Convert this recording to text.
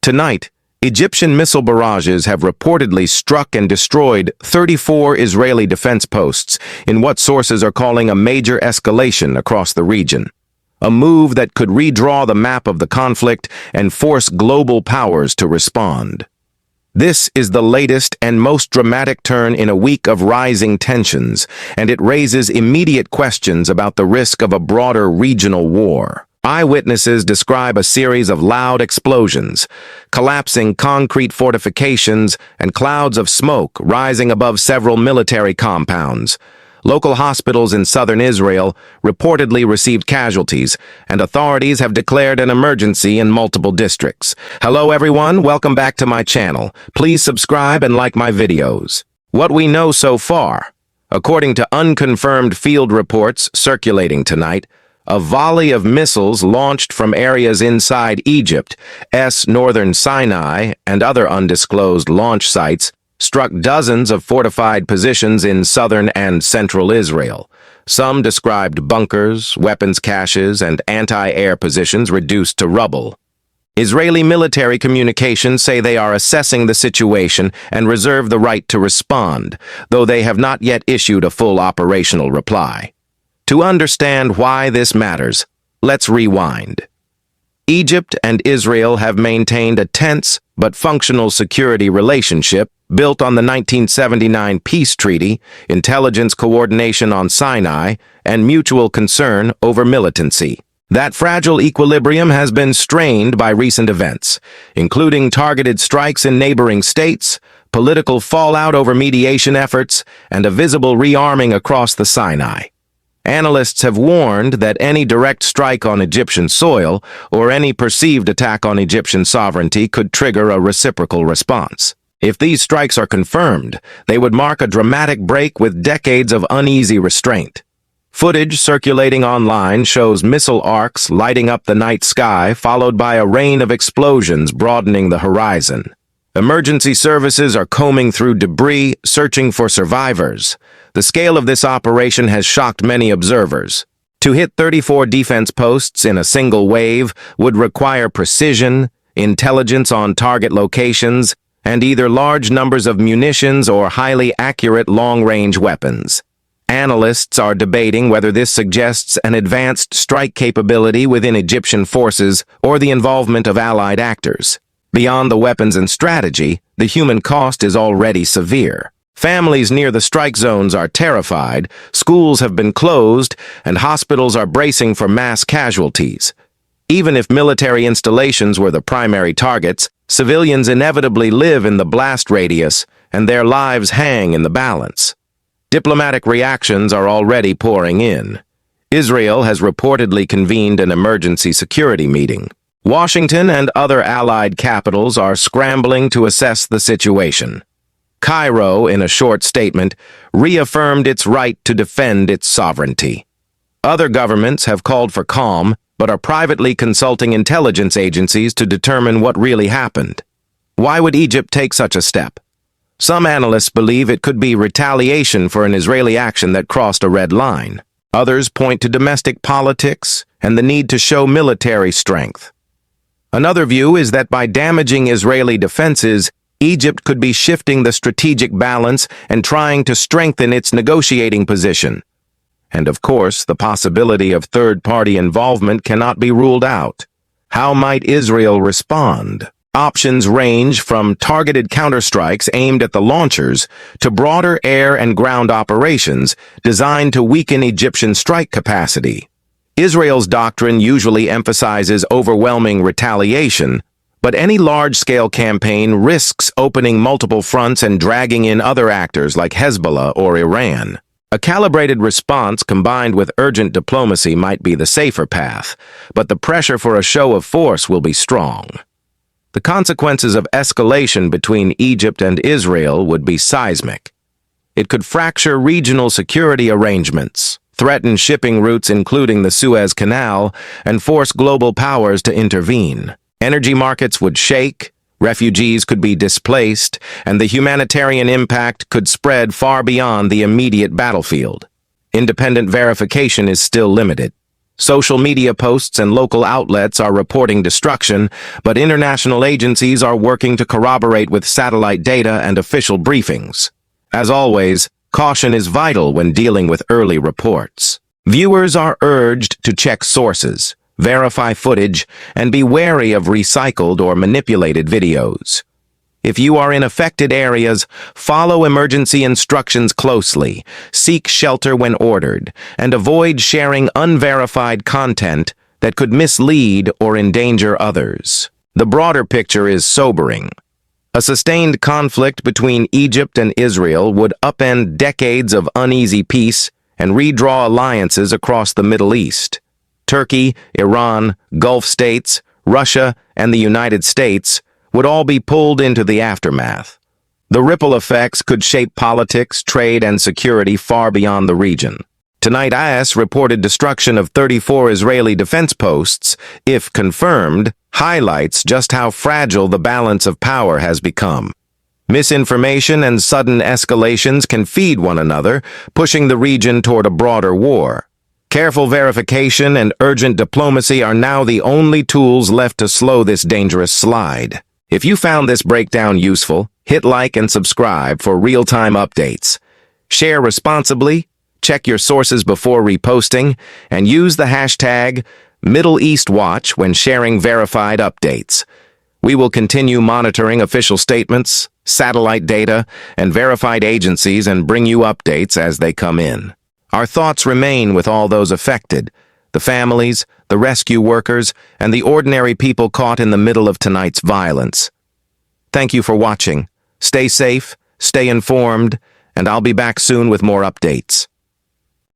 Tonight, Egyptian missile barrages have reportedly struck and destroyed 34 Israeli defense posts in what sources are calling a major escalation across the region. A move that could redraw the map of the conflict and force global powers to respond. This is the latest and most dramatic turn in a week of rising tensions, and it raises immediate questions about the risk of a broader regional war. Eyewitnesses describe a series of loud explosions, collapsing concrete fortifications, and clouds of smoke rising above several military compounds. Local hospitals in southern Israel reportedly received casualties, and authorities have declared an emergency in multiple districts. Hello everyone, welcome back to my channel. Please subscribe and like my videos. What we know so far. According to unconfirmed field reports circulating tonight, a volley of missiles launched from areas inside Egypt, northern Sinai, and other undisclosed launch sites struck dozens of fortified positions in southern and central Israel. Some described bunkers, weapons caches, and anti-air positions reduced to rubble. Israeli military communications say they are assessing the situation and reserve the right to respond, though they have not yet issued a full operational reply. To understand why this matters, let's rewind. Egypt and Israel have maintained a tense but functional security relationship built on the 1979 peace treaty, intelligence coordination on Sinai, and mutual concern over militancy. That fragile equilibrium has been strained by recent events, including targeted strikes in neighboring states, political fallout over mediation efforts, and a visible rearming across the Sinai. Analysts have warned that any direct strike on Egyptian soil or any perceived attack on Egyptian sovereignty could trigger a reciprocal response. If these strikes are confirmed, they would mark a dramatic break with decades of uneasy restraint. Footage circulating online shows missile arcs lighting up the night sky, followed by a rain of explosions broadening the horizon. Emergency services are combing through debris, searching for survivors. The scale of this operation has shocked many observers. To hit 34 defense posts in a single wave would require precision, intelligence on target locations, and either large numbers of munitions or highly accurate long-range weapons. Analysts are debating whether this suggests an advanced strike capability within Egyptian forces or the involvement of allied actors. Beyond the weapons and strategy, the human cost is already severe. Families near the strike zones are terrified, schools have been closed, and hospitals are bracing for mass casualties. Even if military installations were the primary targets, civilians inevitably live in the blast radius, and their lives hang in the balance. Diplomatic reactions are already pouring in. Israel has reportedly convened an emergency security meeting. Washington and other allied capitals are scrambling to assess the situation. Cairo, in a short statement, reaffirmed its right to defend its sovereignty. Other governments have called for calm, but are privately consulting intelligence agencies to determine what really happened. Why would Egypt take such a step? Some analysts believe it could be retaliation for an Israeli action that crossed a red line. Others point to domestic politics and the need to show military strength. Another view is that by damaging Israeli defenses, Egypt could be shifting the strategic balance and trying to strengthen its negotiating position. And of course, the possibility of third-party involvement cannot be ruled out. How might Israel respond? Options range from targeted counterstrikes aimed at the launchers to broader air and ground operations designed to weaken Egyptian strike capacity. Israel's doctrine usually emphasizes overwhelming retaliation, but any large-scale campaign risks opening multiple fronts and dragging in other actors like Hezbollah or Iran. A calibrated response combined with urgent diplomacy might be the safer path, but the pressure for a show of force will be strong. The consequences of escalation between Egypt and Israel would be seismic. It could fracture regional security arrangements, threaten shipping routes including the Suez Canal, and force global powers to intervene. Energy markets would shake, refugees could be displaced, and the humanitarian impact could spread far beyond the immediate battlefield. Independent verification is still limited. Social media posts and local outlets are reporting destruction, but international agencies are working to corroborate with satellite data and official briefings. As always, caution is vital when dealing with early reports. Viewers are urged to check sources, verify footage, and be wary of recycled or manipulated videos. If you are in affected areas, follow emergency instructions closely, seek shelter when ordered, and avoid sharing unverified content that could mislead or endanger others. The broader picture is sobering. A sustained conflict between Egypt and Israel would upend decades of uneasy peace and redraw alliances across the Middle East. Turkey, Iran, Gulf states, Russia, and the United States would all be pulled into the aftermath. The ripple effects could shape politics, trade, and security far beyond the region. Tonight, IS reported destruction of 34 Israeli defense posts, if confirmed, highlights just how fragile the balance of power has become. Misinformation and sudden escalations can feed one another, pushing the region toward a broader war. Careful verification and urgent diplomacy are now the only tools left to slow this dangerous slide. If you found this breakdown useful, hit like and subscribe for real-time updates. Share responsibly, check your sources before reposting, and use the hashtag #MiddleEastWatch when sharing verified updates. We will continue monitoring official statements, satellite data, and verified agencies and bring you updates as they come in. Our thoughts remain with all those affected, the families, the rescue workers, and the ordinary people caught in the middle of tonight's violence. Thank you for watching. Stay safe, stay informed, and I'll be back soon with more updates.